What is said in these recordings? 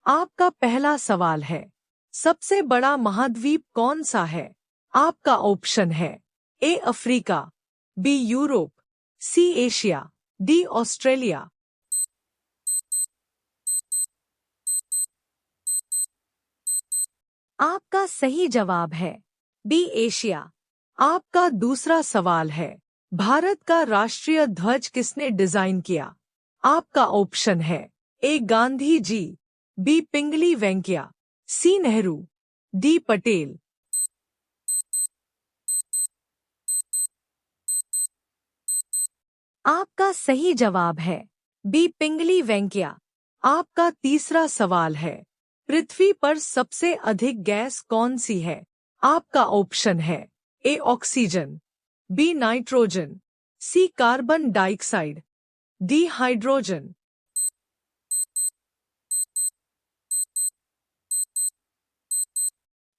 आपका पहला सवाल है, सबसे बड़ा महाद्वीप कौन सा है? आपका ऑप्शन है A Africa, B Europe, C Asia, D Australia. आपका सही जवाब है बी एशिया। आपका दूसरा सवाल है, भारत का राष्ट्रीय ध्वज किसने डिजाइन किया? आपका ऑप्शन है ए गांधी जी, बी पिंगली वेंकैया, सी नेहरू, डी पटेल। आपका सही जवाब है बी पिंगली वेंकैया। आपका तीसरा सवाल है, पृथ्वी पर सबसे अधिक गैस कौन सी है? आपका ऑप्शन है A oxygen, B nitrogen, C carbon dioxide, D hydrogen.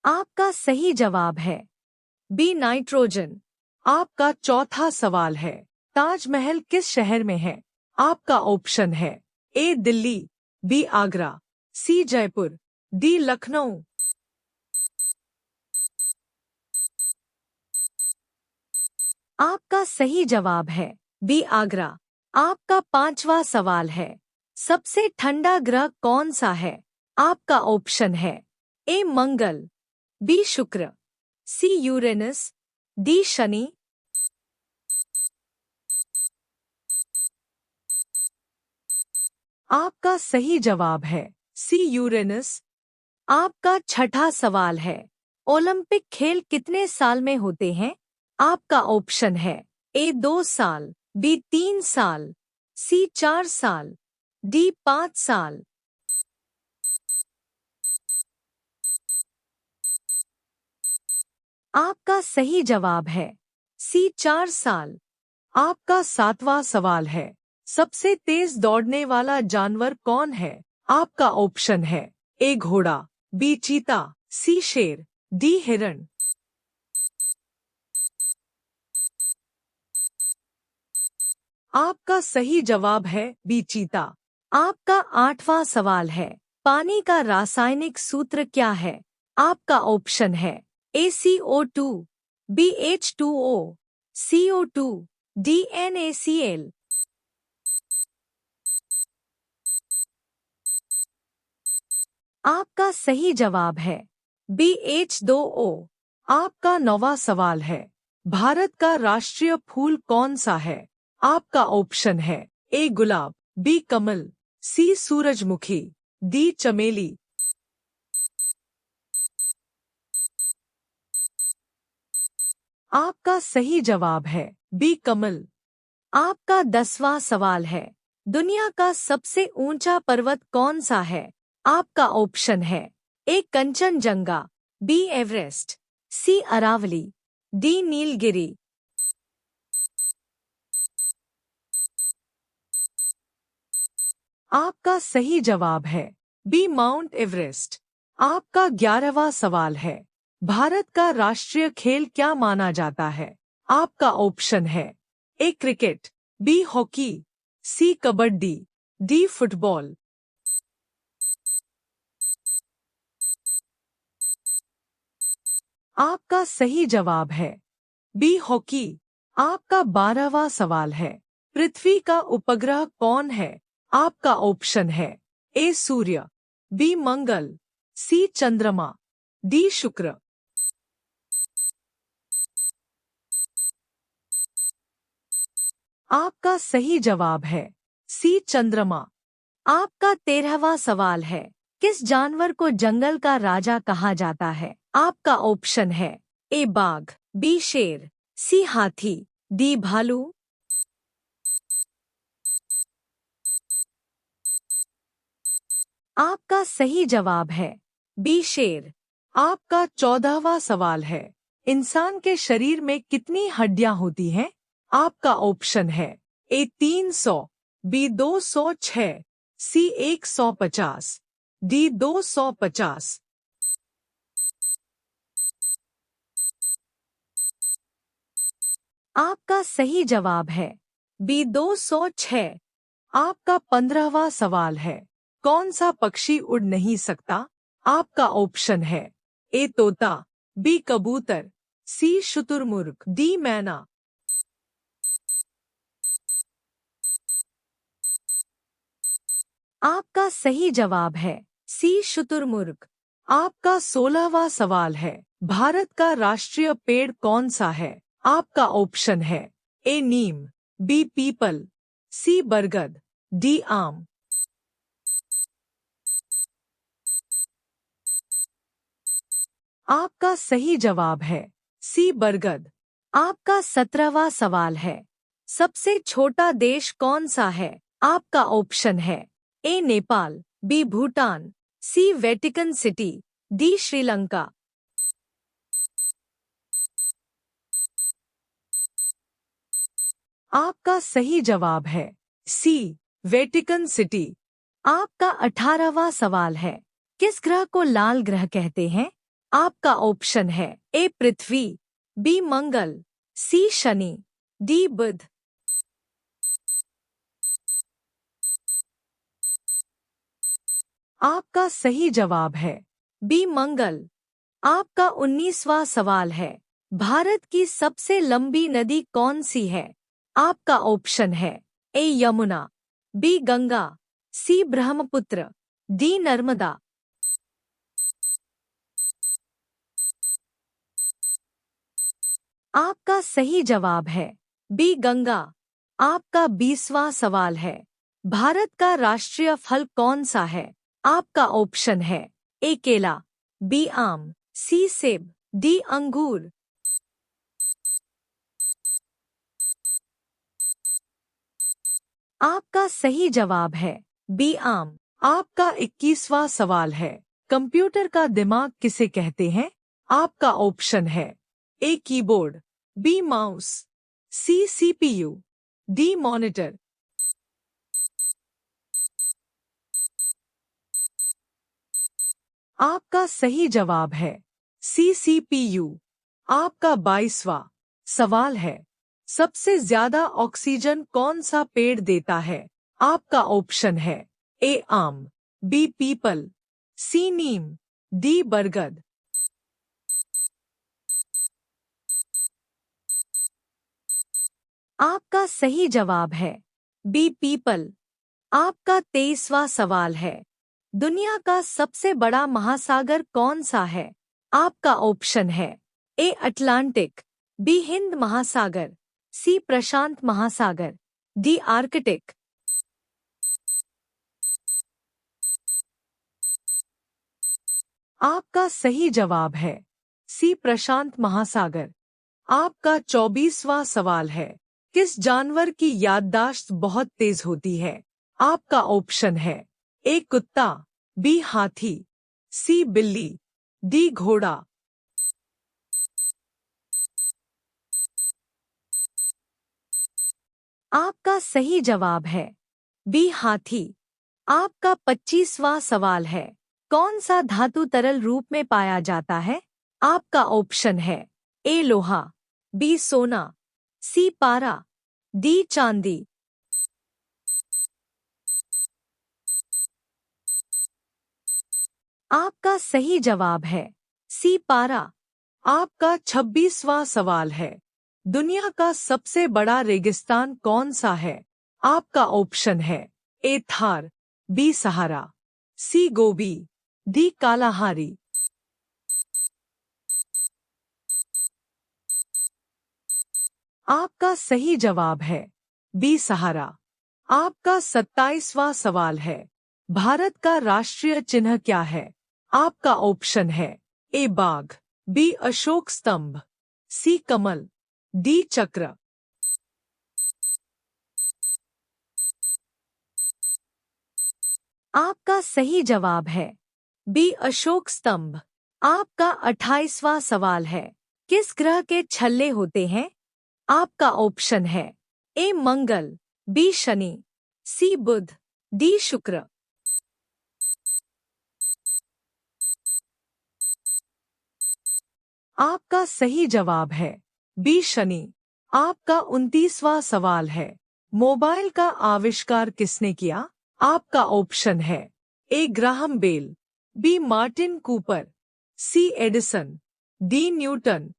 आपका सही जवाब है बी नाइट्रोजन। आपका चौथा सवाल है, ताजमहल किस शहर में है? आपका ऑप्शन है ए दिल्ली, बी आगरा, सी जयपुर, डी लखनऊ। आपका सही जवाब है बी आगरा। आपका पांचवा सवाल है, सबसे ठंडा ग्रह कौन सा है? आपका ऑप्शन है ए मंगल, बी शुक्र, सी यूरेनस, डी शनि। आपका सही जवाब है सी यूरेनस। आपका छठा सवाल है, ओलंपिक खेल कितने साल में होते हैं? आपका ऑप्शन है ए 2 साल, बी 3 साल, सी 4 साल, डी 5 साल। आपका सही जवाब है सी 4 साल। आपका सातवां सवाल है, सबसे तेज दौड़ने वाला जानवर कौन है? आपका ऑप्शन है ए घोड़ा, बी चीता, सी शेर, डी हिरण। आपका सही जवाब है बी चीता। आपका आठवां सवाल है, पानी का रासायनिक सूत्र क्या है? आपका ऑप्शन है ACO2, BH2O, CO2, DNACL। आपका सही जवाब है BH2O। आपका नौवां सवाल है, भारत का राष्ट्रीय फूल कौन सा है? आपका ऑप्शन है ए गुलाब, बी कमल, सी सूरजमुखी, डी चमेली। आपका सही जवाब है बी कमल। आपका 10वां सवाल है, दुनिया का सबसे ऊंचा पर्वत कौन सा है? आपका ऑप्शन है ए कंचनजंगा, बी एवरेस्ट, सी अरावली, डी नीलगिरी। आपका सही जवाब है बी माउंट एवरेस्ट। आपका 11वां सवाल है, भारत का राष्ट्रीय खेल क्या माना जाता है? आपका ऑप्शन है ए क्रिकेट, बी हॉकी, सी कबड्डी, डी फुटबॉल। आपका सही जवाब है बी हॉकी। आपका 12वां सवाल है, पृथ्वी का उपग्रह कौन है? आपका ऑप्शन है ए सूर्य, बी मंगल, सी चंद्रमा, डी शुक्र। आपका सही जवाब है सी चंद्रमा। आपका 13वां सवाल है, किस जानवर को जंगल का राजा कहा जाता है? आपका ऑप्शन है ए बाघ, बी शेर, सी हाथी, डी भालू। आपका सही जवाब है बी शेर। आपका 14वां सवाल है, इंसान के शरीर में कितनी हड्डियां होती हैं? आपका ऑप्शन है ए 300, बी 206, सी 150, डी 250। आपका सही जवाब है बी 206। आपका 15वां सवाल है, कौन सा पक्षी उड़ नहीं सकता? आपका ऑप्शन है ए तोता, बी कबूतर, सी शुतुरमुर्ग, डी मैना। आपका सही जवाब है सी शुतुरमुर्ग। आपका 16वां सवाल है, भारत का राष्ट्रीय पेड़ कौन सा है? आपका ऑप्शन है ए नीम, बी पीपल, सी बरगद, डी आम। आपका सही जवाब है सी बरगद। आपका 17वां सवाल है, सबसे छोटा देश कौन सा है? आपका ऑप्शन है ए नेपाल, बी भूटान, सी वेटिकन सिटी, डी श्रीलंका। आपका सही जवाब है सी वेटिकन सिटी। आपका 18वां सवाल है, किस ग्रह को लाल ग्रह कहते हैं? आपका ऑप्शन है ए पृथ्वी, बी मंगल, सी शनि, डी बुध। आपका सही जवाब है बी मंगल। आपका 19वां सवाल है, भारत की सबसे लंबी नदी कौन सी है? आपका ऑप्शन है ए यमुना, बी गंगा, सी ब्रह्मपुत्र, डी नर्मदा। आपका सही जवाब है बी गंगा। आपका 20वां सवाल है, भारत का राष्ट्रीय फल कौन सा है? आपका ऑप्शन है ए केला, बी आम, सी सेब, डी अंगूर। आपका सही जवाब है बी आम। आपका 21वां सवाल है, कंप्यूटर का दिमाग किसे कहते हैं? आपका ऑप्शन है A keyboard, B mouse, C CPU, D monitor. आपका सही जवाब है सी सीपीयू। आपका 22वां सवाल है, सबसे ज्यादा ऑक्सीजन कौन सा पेड़ देता है? आपका ऑप्शन है ए आम, बी पीपल, सी नीम, डी बरगद। आपका सही जवाब है बी पीपल। आपका 23वां सवाल है, दुनिया का सबसे बड़ा महासागर कौन सा है? आपका ऑप्शन है ए अटलांटिक, बी हिंद महासागर, सी प्रशांत महासागर, डी आर्कटिक। आपका सही जवाब है सी प्रशांत महासागर। आपका 24वां सवाल है, किस जानवर की याददाश्त बहुत तेज होती है? आपका ऑप्शन है ए कुत्ता, बी हाथी, सी बिल्ली, डी घोड़ा। आपका सही जवाब है बी हाथी। आपका 25वां सवाल है, कौन सा धातु तरल रूप में पाया जाता है? आपका ऑप्शन है ए लोहा, बी सोना, सी पारा, डी चांदी। आपका सही जवाब है सी पारा। आपका 26वां सवाल है, दुनिया का सबसे बड़ा रेगिस्तान कौन सा है? आपका ऑप्शन है ए थार, बी सहारा, सी गोबी, डी कालाहारी। आपका सही जवाब है बी सहारा। आपका 27वां सवाल है, भारत का राष्ट्रीय चिन्ह क्या है? आपका ऑप्शन है ए बाघ, बी अशोक स्तंभ, सी कमल, डी चक्र। आपका सही जवाब है बी अशोक स्तंभ। आपका 28वां सवाल है, किस ग्रह के छल्ले होते हैं? आपका ऑप्शन है ए मंगल, बी शनि, सी बुध, डी शुक्र। आपका सही जवाब है बी शनि। आपका 29वां सवाल है, मोबाइल का आविष्कार किसने किया? आपका ऑप्शन है A Graham Bell, B Martin Cooper, C Edison, D Newton.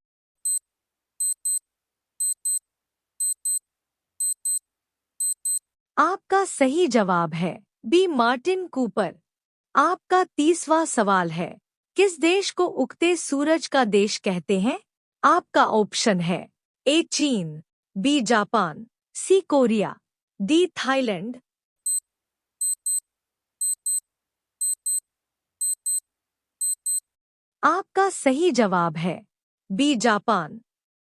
आपका सही जवाब है बी मार्टिन कूपर। आपका तीसवा सवाल है, किस देश को उगते सूरज का देश कहते हैं? आपका ऑप्शन है ए चीन, बी जापान, सी कोरिया, डी थाईलैंड। आपका सही जवाब है बी जापान।